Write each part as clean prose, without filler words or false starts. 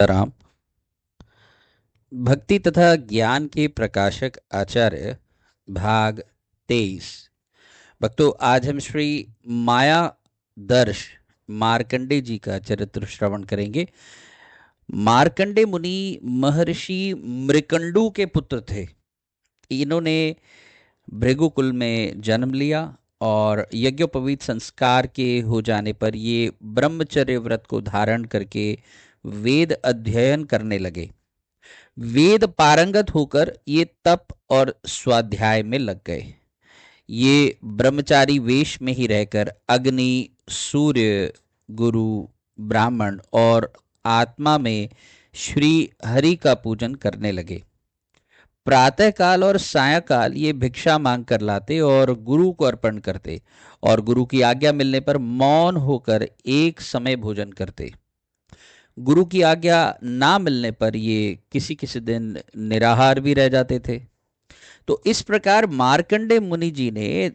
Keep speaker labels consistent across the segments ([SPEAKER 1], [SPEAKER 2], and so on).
[SPEAKER 1] राम। भक्ति तथा ज्ञान के प्रकाशक आचार्य, भाग 23। भक्तों, आज हम श्री माया दर्श मार्कंडे जी का चरित्र श्रवण करेंगे। मार्कंडे मुनि महर्षि मृकंडू के पुत्र थे। इन्होंने भृगुकुल में जन्म लिया और यज्ञोपवीत संस्कार के हो जाने पर ये ब्रह्मचर्य व्रत को धारण करके वेद अध्ययन करने लगे। वेद पारंगत होकर ये तप और स्वाध्याय में लग गए। ये ब्रह्मचारी वेश में ही रहकर अग्नि, सूर्य, गुरु, ब्राह्मण और आत्मा में श्री हरि का पूजन करने लगे। प्रातः काल और सायंकाल ये भिक्षा मांग कर लाते और गुरु को अर्पण करते, और गुरु की आज्ञा मिलने पर मौन होकर एक समय भोजन करते। गुरु की आज्ञा ना मिलने पर ये किसी किसी दिन निराहार भी रह जाते थे। तो इस प्रकार मार्कंडे मुनि जी ने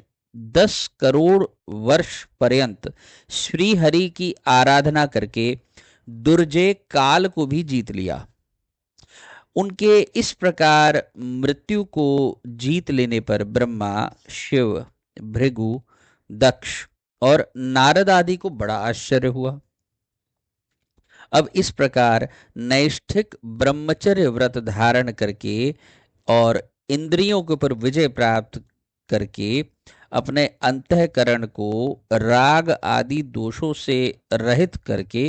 [SPEAKER 1] 10 करोड़ वर्ष पर्यंत श्री हरि की आराधना करके दुर्जय काल को भी जीत लिया। उनके इस प्रकार मृत्यु को जीत लेने पर ब्रह्मा, शिव, भृगु, दक्ष और नारद आदि को बड़ा आश्चर्य हुआ। अब इस प्रकार नैष्ठिक ब्रह्मचर्य व्रत धारण करके और इंद्रियों के ऊपर विजय प्राप्त करके अपने अंतःकरण को राग आदि दोषों से रहित करके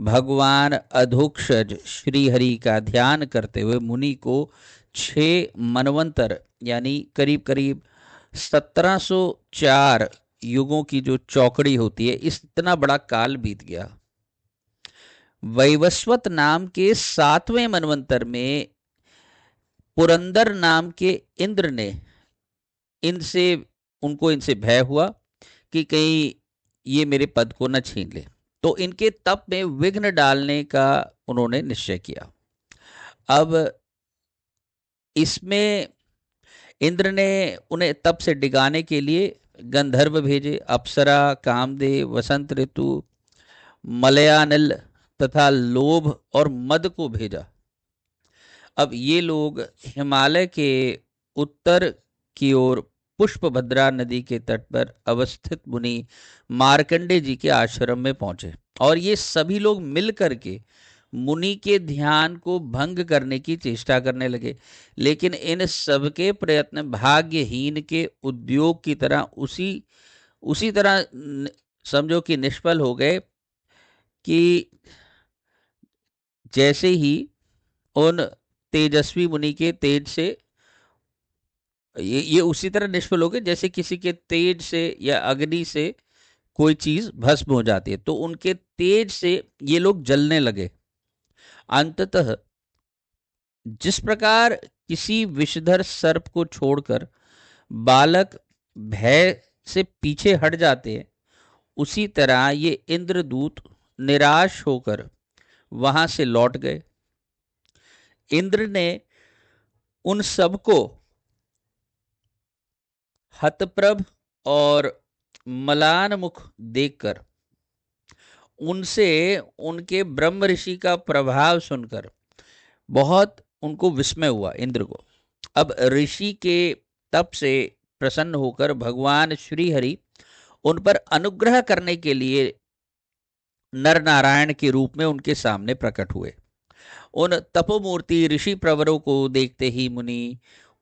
[SPEAKER 1] भगवान अधोक्षज श्री हरि का ध्यान करते हुए मुनि को 6 मनवंतर यानी करीब करीब 1704 युगों की जो चौकड़ी होती है, इस इतना बड़ा काल बीत गया। वैवस्वत नाम के 7वें मनवंतर में पुरंदर नाम के इंद्र ने इनसे उनको इनसे भय हुआ कि कहीं ये मेरे पद को न छीन ले। तो इनके तप में विघ्न डालने का उन्होंने निश्चय किया। अब इसमें इंद्र ने उन्हें तप से डिगाने के लिए गंधर्व भेजे, अप्सरा, कामदेव, वसंत ऋतु, मलयानल तथा लोभ और मद को भेजा। अब ये लोग हिमालय के उत्तर की ओर पुष्पभद्रा नदी के तट पर अवस्थित मुनि मार्कंडे जी के आश्रम में पहुंचे, और ये सभी लोग मिलकर के मुनि के ध्यान को भंग करने की चेष्टा करने लगे। लेकिन इन सबके प्रयत्न भाग्यहीन के उद्योग की तरह उसी उसी तरह समझो कि निष्फल हो गए कि जैसे ही उन तेजस्वी मुनि के तेज से ये उसी तरह निष्फल हो गए जैसे किसी के तेज से या अग्नि से कोई चीज भस्म हो जाती है। तो उनके तेज से ये लोग जलने लगे। अंततः जिस प्रकार किसी विषधर सर्प को छोड़कर बालक भय से पीछे हट जाते हैं, उसी तरह ये इंद्रदूत निराश होकर वहां से लौट गए। इंद्र ने उन सबको हतप्रभ और मलान मुख देखकर उनसे उनके ब्रह्म ऋषि का प्रभाव सुनकर बहुत उनको विस्मय हुआ इंद्र को। अब ऋषि के तप से प्रसन्न होकर भगवान श्री हरि उन पर अनुग्रह करने के लिए नर नारायण के रूप में उनके सामने प्रकट हुए। उन तपोमूर्ति ऋषि प्रवरों को देखते ही मुनि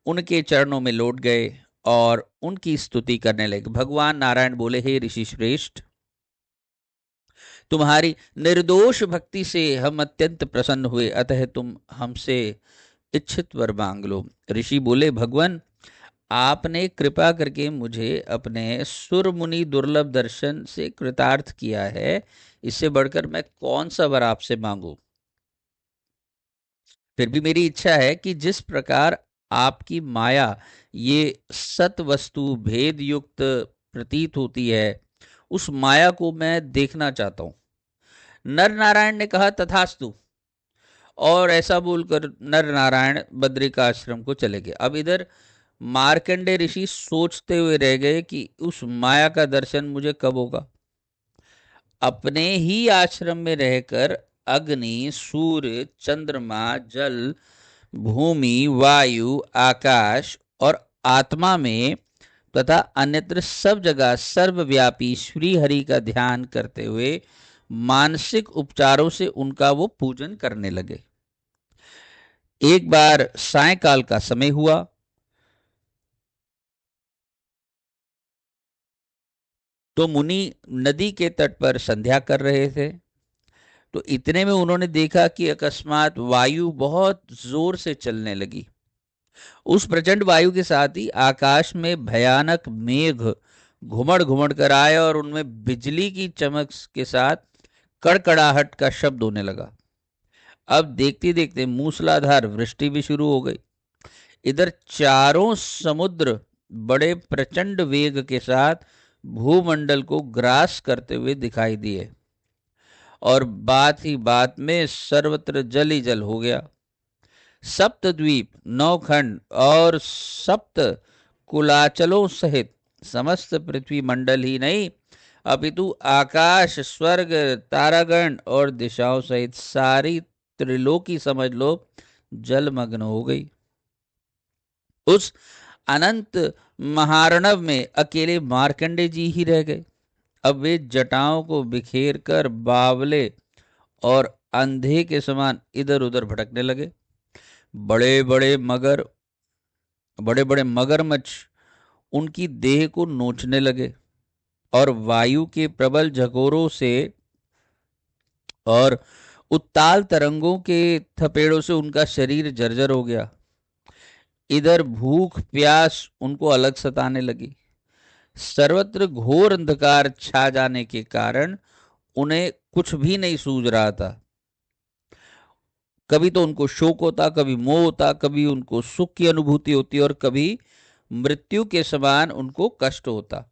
[SPEAKER 1] उनके चरणों में लौट गए और उनकी स्तुति करने लगे। भगवान नारायण बोले, हे ऋषि श्रेष्ठ, तुम्हारी निर्दोष भक्ति से हम अत्यंत प्रसन्न हुए, अतः तुम हमसे इच्छित वर मांग लो। ऋषि बोले, भगवान, आपने कृपा करके मुझे अपने सुर मुनि दुर्लभ दर्शन से कृतार्थ किया है, इससे बढ़कर मैं कौन सा वर आपसे मांगू। फिर भी मेरी इच्छा है कि जिस प्रकार आपकी माया ये सत वस्तु भेद युक्त प्रतीत होती है, उस माया को मैं देखना चाहता हूं। नर नारायण ने कहा, तथास्तु। और ऐसा बोलकर नर नारायण बद्रिका आश्रम को चले गए। अब इधर मार्कंडे ऋषि सोचते हुए रह गए कि उस माया का दर्शन मुझे कब होगा। अपने ही आश्रम में रहकर अग्नि, सूर्य, चंद्रमा, जल, भूमि, वायु, आकाश और आत्मा में तथा अन्यत्र सब जगह सर्वव्यापी श्री हरि का ध्यान करते हुए मानसिक उपचारों से उनका वो पूजन करने लगे। एक बार सायंकाल का समय हुआ तो मुनि नदी के तट पर संध्या कर रहे थे। तो इतने में उन्होंने देखा कि अकस्मात वायु बहुत जोर से चलने लगी। उस प्रचंड वायु के साथ ही आकाश में भयानक मेघ घुमड़ घुमड़ कर आए और उनमें बिजली की चमक के साथ कड़कड़ाहट का शब्द होने लगा। अब देखते देखते मूसलाधार वृष्टि भी शुरू हो गई। इधर चारों समुद्र बड़े प्रचंड वेग के साथ भूमंडल को ग्रास करते हुए दिखाई दिए और बात ही बात में सर्वत्र जल ही जल हो गया। सप्तद्वीप, नौखंड और सप्त कुलाचलों सहित समस्त पृथ्वी मंडल ही नहीं अपितु आकाश, स्वर्ग, तारागण और दिशाओं सहित सारी त्रिलोकी समझ लो जलमग्न हो गई। उस अनंत महारणव में अकेले मार्कंडे जी ही रह गए। अब वे जटाओं को बिखेर कर बावले और अंधे के समान इधर उधर भटकने लगे। बड़े बड़े मगरमच्छ उनकी देह को नोचने लगे और वायु के प्रबल झकोरों से और उत्ताल तरंगों के थपेड़ों से उनका शरीर जर्जर हो गया। इधर भूख प्यास उनको अलग सताने लगी। सर्वत्र घोर अंधकार छा जाने के कारण उन्हें कुछ भी नहीं सूझ रहा था। कभी तो उनको शोक होता, कभी मोह होता, कभी उनको सुख की अनुभूति होती और कभी मृत्यु के समान उनको कष्ट होता।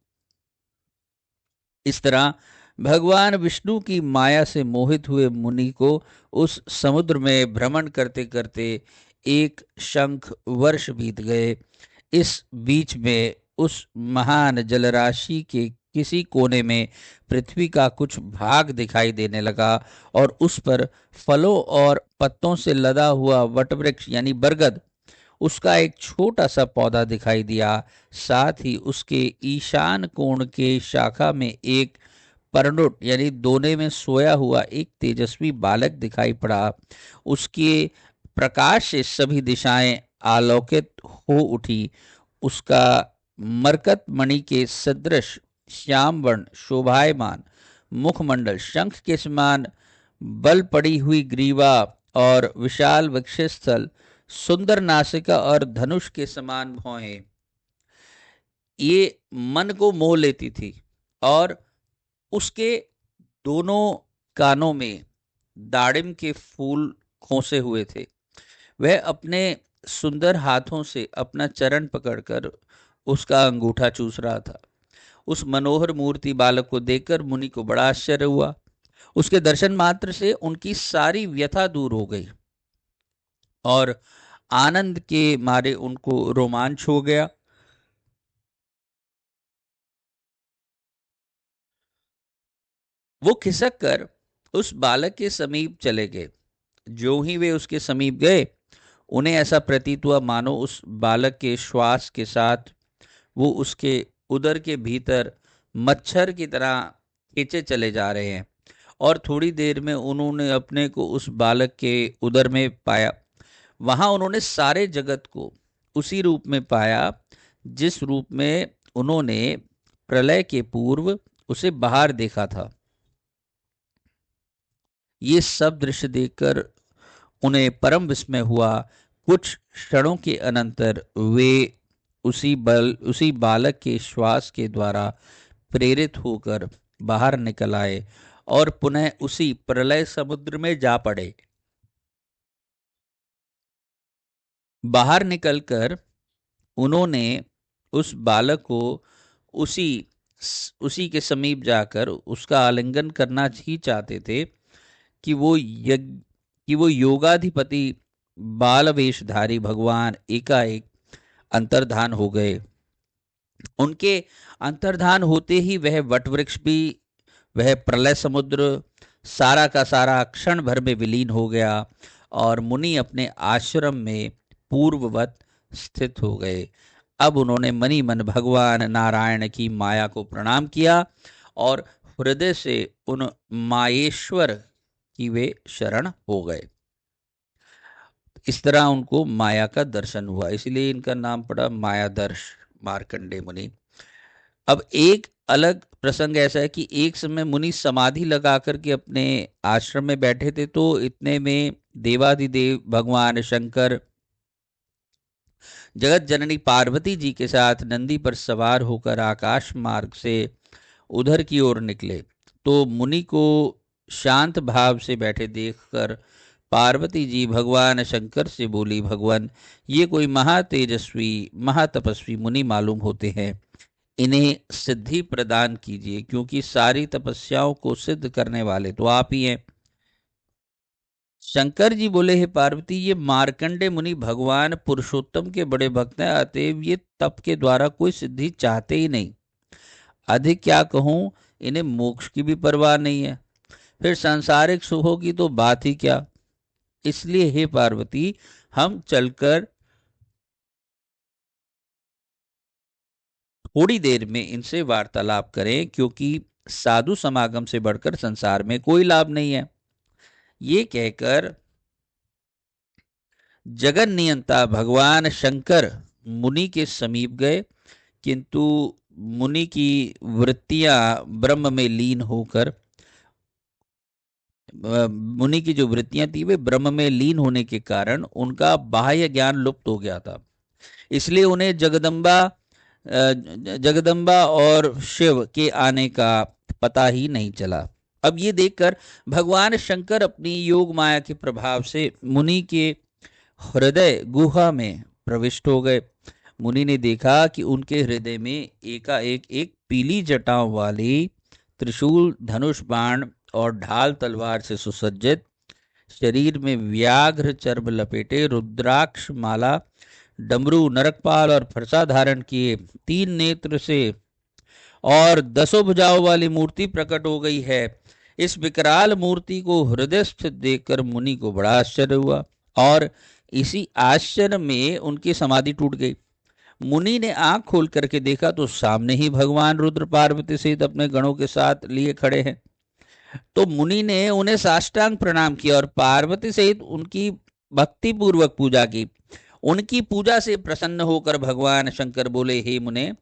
[SPEAKER 1] इस तरह भगवान विष्णु की माया से मोहित हुए मुनि को उस समुद्र में भ्रमण करते करते एक शंख वर्ष बीत गए। इस बीच में उस महान जलराशि के किसी कोने में पृथ्वी का कुछ भाग दिखाई देने लगा और उस पर फलों और पत्तों से लदा हुआ वटवृक्ष यानी बरगद, उसका एक छोटा सा पौधा दिखाई दिया। साथ ही उसके ईशान कोण के शाखा में एक परनुट यानी दोने में सोया हुआ एक तेजस्वी बालक दिखाई पड़ा। उसके प्रकाश से सभी दिशाएं आलोकित हो उठी। उसका मरकत मणि के सदृश श्याम वर्ण शोभायमान मुखमंडल, शंख के समान बल पड़ी हुई ग्रीवा और विशाल वक्षस्थल, सुंदर नासिका और धनुष के समान भौहें ये मन को मोह लेती थी। और उसके दोनों कानों में दाड़िम के फूल खोसे हुए थे। वह अपने सुंदर हाथों से अपना चरण पकड़कर उसका अंगूठा चूस रहा था। उस मनोहर मूर्ति बालक को देखकर मुनि को बड़ा आश्चर्य हुआ। उसके दर्शन मात्र से उनकी सारी व्यथा दूर हो गई और आनंद के मारे उनको रोमांच हो गया। वो खिसक कर उस बालक के समीप चले गए। जो ही वे उसके समीप गए उन्हें ऐसा प्रतीत हुआ मानो उस बालक के श्वास के साथ वो उसके उदर के भीतर मच्छर की तरह खींचे चले जा रहे हैं। और थोड़ी देर में उन्होंने अपने को उस बालक के उदर में पाया। वहां उन्होंने सारे जगत को उसी रूप में पाया जिस रूप में उन्होंने प्रलय के पूर्व उसे बाहर देखा था। ये सब दृश्य देखकर उन्हें परम विस्मय हुआ। कुछ क्षणों के अनंतर वे उसी बालक के श्वास के द्वारा प्रेरित होकर बाहर निकल आए और पुनः उसी प्रलय समुद्र में जा पड़े। बाहर निकलकर उन्होंने उस बालक को उसी उसी के समीप जाकर उसका आलिंगन करना ही चाहते थे कि वो योगाधिपति बाल वेशधारी भगवान एकाएक अंतर्धान हो गए। उनके अंतर्धान होते ही वह वटवृक्ष भी, वह प्रलय समुद्र सारा का सारा क्षण भर में विलीन हो गया और मुनि अपने आश्रम में पूर्ववत स्थित हो गए। अब उन्होंने मनी मन भगवान नारायण की माया को प्रणाम किया और हृदय से उन मायेश्वर की वे शरण हो गए। इस तरह उनको माया का दर्शन हुआ, इसलिए इनका नाम पड़ा मायादर्श मार्कंडेय मुनि। अब एक अलग प्रसंग ऐसा है कि एक समय मुनि समाधि लगा करके अपने आश्रम में बैठे थे, तो इतने में देवादिदेव भगवान शंकर जगत जननी पार्वती जी के साथ नंदी पर सवार होकर आकाश मार्ग से उधर की ओर निकले। तो मुनि को शांत भाव से बैठे देखकर पार्वती जी भगवान शंकर से बोली, भगवान, ये कोई महातेजस्वी महातपस्वी मुनि मालूम होते हैं, इन्हें सिद्धि प्रदान कीजिए, क्योंकि सारी तपस्याओं को सिद्ध करने वाले तो आप ही हैं। शंकर जी बोले, हे पार्वती, ये मार्कंडे मुनि भगवान पुरुषोत्तम के बड़े भक्त हैं, अतएव ये तप के द्वारा कोई सिद्धि चाहते ही नहीं। अधिक क्या कहूं, इन्हें मोक्ष की भी परवाह नहीं है, फिर सांसारिक सुखों की तो बात ही क्या। इसलिए हे पार्वती, हम चलकर थोड़ी देर में इनसे वार्तालाप करें, क्योंकि साधु समागम से बढ़कर संसार में कोई लाभ नहीं है। ये कहकर जगन नियंता भगवान शंकर मुनि के समीप गए, किंतु मुनि की वृत्तियां ब्रह्म में लीन होकर मुनि की जो वृत्तियां थी वे ब्रह्म में लीन होने के कारण उनका बाह्य ज्ञान लुप्त हो गया था। इसलिए उन्हें जगदम्बा और शिव के आने का पता ही नहीं चला। अब ये देखकर भगवान शंकर अपनी योग माया के प्रभाव से मुनि के हृदय गुहा में प्रविष्ट हो गए। मुनि ने देखा कि उनके हृदय में एकाएक एक पीली जटाओं वाली त्रिशूल, धनुष, बाण और ढाल तलवार से सुसज्जित, शरीर में व्याघ्र चर्म लपेटे, रुद्राक्ष माला, डमरू, नरकपाल और फरसा धारण किए, 3 नेत्र से और 10 भुजाओं वाली मूर्ति प्रकट हो गई है। इस विकराल मूर्ति को हृदय स्थित देखकर मुनि को बड़ा आश्चर्य हुआ और इसी आश्चर्य में उनकी समाधि टूट गई। मुनि ने आंख खोल करके देखा तो सामने ही भगवान रुद्र पार्वती सहित अपने गणों के साथ लिए खड़े हैं। तो मुनि ने उन्हें साष्टांग प्रणाम किया और पार्वती सहित उनकी भक्ति पूर्वक पूजा की। उनकी पूजा से प्रसन्न होकर भगवान शंकर बोले, हे मुने,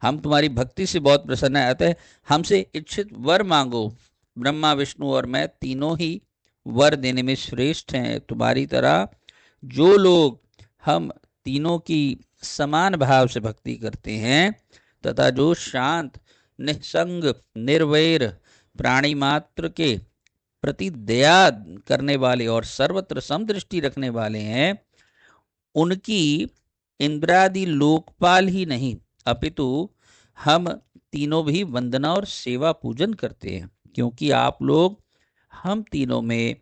[SPEAKER 1] हम तुम्हारी भक्ति से बहुत प्रसन्न है, अतः हमसे इच्छित वर मांगो। ब्रह्मा, विष्णु और मैं तीनों ही वर देने में श्रेष्ठ हैं। तुम्हारी तरह जो लोग हम तीनों की समान भाव से भक्ति करते हैं तथा जो शांत, निसंग, निर्वैर, प्राणी मात्र के प्रति दया करने वाले और सर्वत्र समदृष्टि रखने वाले हैं, उनकी इंद्रादि लोकपाल ही नहीं अपितु हम तीनों भी वंदना और सेवा पूजन करते हैं, क्योंकि आप लोग हम तीनों में,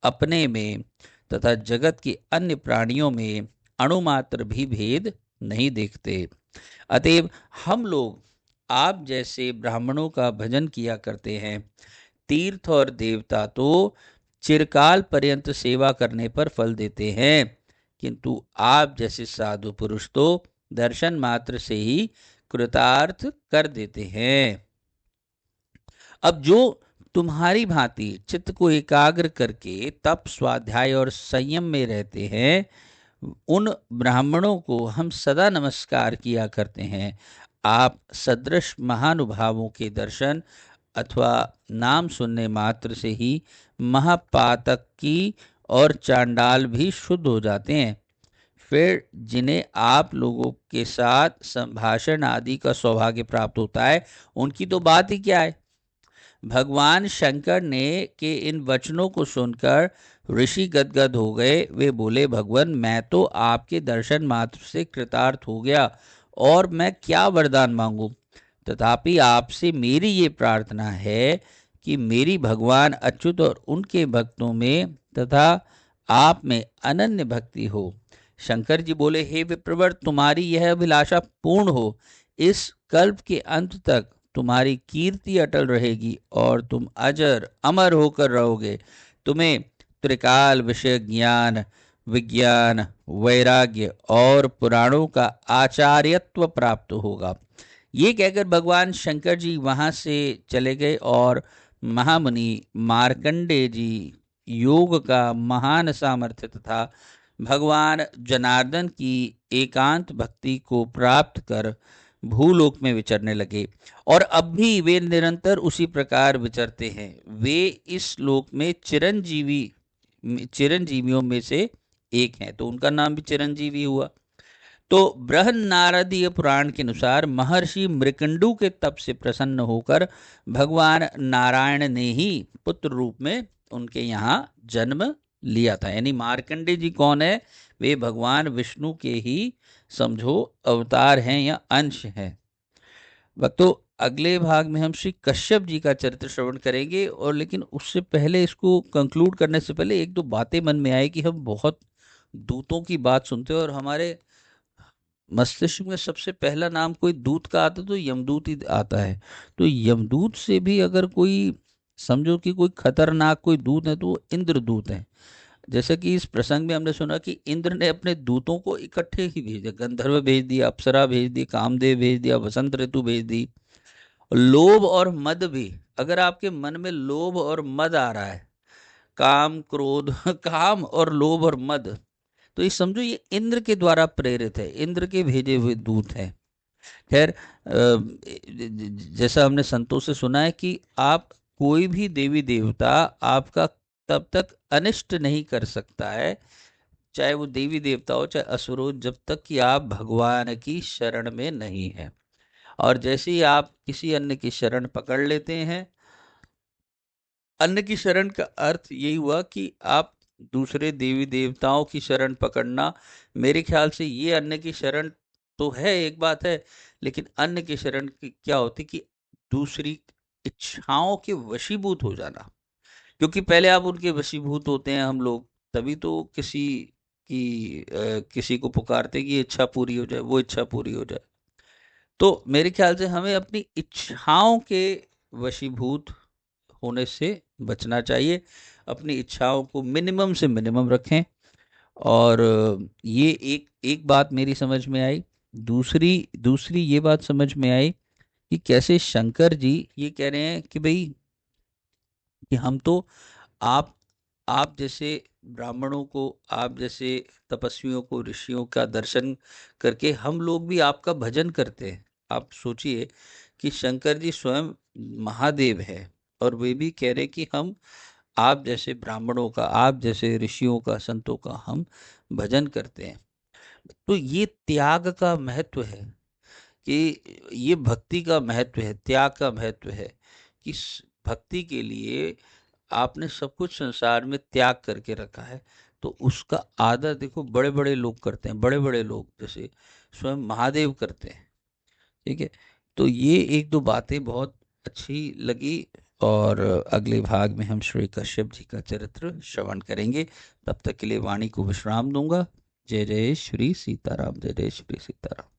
[SPEAKER 1] अपने में तथा जगत के अन्य प्राणियों में अणुमात्र भी भेद नहीं देखते। अतएव हम लोग आप जैसे ब्राह्मणों का भजन किया करते हैं। तीर्थ और देवता तो चिरकाल पर्यंत सेवा करने पर फल देते हैं, किंतु आप जैसे साधु पुरुष तो दर्शन मात्र से ही कृतार्थ कर देते हैं। अब जो तुम्हारी भांति चित्त को एकाग्र करके तप, स्वाध्याय और संयम में रहते हैं, उन ब्राह्मणों को हम सदा नमस्कार किया करते हैं। आप सदृश महानुभावों के दर्शन अथवा नाम सुनने मात्र से ही महापातक की और चांडाल भी शुद्ध हो जाते हैं। फिर जिन्हें आप लोगों के साथ संभाषण आदि का सौभाग्य प्राप्त होता है, उनकी तो बात ही क्या है। भगवान शंकर ने के इन वचनों को सुनकर ऋषि गदगद हो गए। वे बोले, भगवान, मैं तो आपके दर्शन मात्र से कृतार्थ हो गया और मैं क्या वरदान मांगू। तथापि आपसे मेरी ये प्रार्थना है कि मेरी भगवान अच्युत और उनके भक्तों में तथा आप में अनन्य भक्ति हो। शंकर जी बोले, हे विप्रवर, तुम्हारी यह अभिलाषा पूर्ण हो। इस कल्प के अंत तक तुम्हारी कीर्ति अटल रहेगी और तुम अजर अमर होकर रहोगे। तुम्हें त्रिकाल विषय ज्ञान, विज्ञान, वैराग्य और पुराणों का आचार्यत्व प्राप्त होगा। ये कहकर भगवान शंकर जी वहां से चले गए और महामुनि मार्कंडेय जी योग का महान सामर्थ्य तथा भगवान जनार्दन की एकांत भक्ति को प्राप्त कर भूलोक में विचरने लगे। और अब भी वे निरंतर उसी प्रकार विचरते हैं। वे इस लोक में चिरंजीवियों में से एक हैं, तो उनका नाम भी चिरंजीवी हुआ। तो बृहन नारदीय पुराण के अनुसार महर्षि मृकंडू के तप से प्रसन्न होकर भगवान नारायण ने ही पुत्र रूप में उनके यहाँ जन्म लिया था। यानी मार्कंडे जी कौन है? वे भगवान विष्णु के ही समझो अवतार हैं या अंश हैं। तो अगले भाग में हम श्री कश्यप जी का चरित्र श्रवण करेंगे। और लेकिन उससे पहले, इसको कंक्लूड करने से पहले एक दो बातें मन में आए कि हम बहुत दूतों की बात सुनते हैं और हमारे मस्तिष्क में सबसे पहला नाम कोई दूत का आता तो यमदूत ही आता है। तो यमदूत से भी अगर कोई समझो कि कोई खतरनाक कोई दूत है तो वो इंद्रदूत है। जैसे कि इस प्रसंग में हमने सुना कि इंद्र ने अपने दूतों को इकट्ठे ही भेज दिया। गंधर्व भेज दिया, अप्सरा भेज दी, कामदेव भेज दिया, वसंत ऋतु भेज दी। लोभ और मद भी, अगर आपके मन में लोभ और मद आ रहा है, काम क्रोध काम और लोभ और मद, तो ये समझो ये इंद्र के द्वारा प्रेरित है, इंद्र के भेजे हुए दूत हैं। खैर, जैसा हमने संतों से सुना है कि आप कोई भी देवी देवता आपका तब तक अनिष्ट नहीं कर सकता है, चाहे वो देवी देवता हो चाहे असुर हो, जब तक कि आप भगवान की शरण में नहीं है। और जैसे ही आप किसी अन्य की शरण पकड़ लेते हैं, अन्य की शरण का अर्थ यही हुआ कि आप दूसरे देवी देवताओं की शरण पकड़ना। मेरे ख्याल से ये अन्य की शरण तो है, एक बात है, लेकिन अन्य की शरण की क्या होती कि दूसरी इच्छाओं के वशीभूत हो जाना। क्योंकि पहले आप उनके वशीभूत होते हैं हम लोग, तभी तो किसी को पुकारते कि ये इच्छा पूरी हो जाए, वो इच्छा पूरी हो जाए। तो मेरे ख्याल से हमें अपनी इच्छाओं के वशीभूत होने से बचना चाहिए। अपनी इच्छाओं को मिनिमम से मिनिमम रखें। और ये एक एक बात मेरी समझ में आई। दूसरी दूसरी ये बात समझ में आई कि कैसे शंकर जी ये कह रहे हैं कि भाई कि हम तो आप आप जैसे ब्राह्मणों को, आप जैसे तपस्वियों को, ऋषियों का दर्शन करके हम लोग भी आपका भजन करते हैं। आप सोचिए कि शंकर जी स्वयं महादेव है और वे भी कह रहे कि हम आप जैसे ब्राह्मणों का, आप जैसे ऋषियों का, संतों का हम भजन करते हैं। तो ये त्याग का महत्व है, कि ये भक्ति का महत्व है, त्याग का महत्व है कि भक्ति के लिए आपने सब कुछ संसार में त्याग करके रखा है। तो उसका आदर देखो बड़े बड़े लोग करते हैं, बड़े बड़े लोग जैसे स्वयं महादेव करते हैं। ठीक है, तो ये एक दो बातें बहुत अच्छी लगी। और अगले भाग में हम श्री कश्यप जी का चरित्र श्रवण करेंगे। तब तक के लिए वाणी को विश्राम दूंगा। जय जय श्री सीताराम, जय जय श्री सीताराम।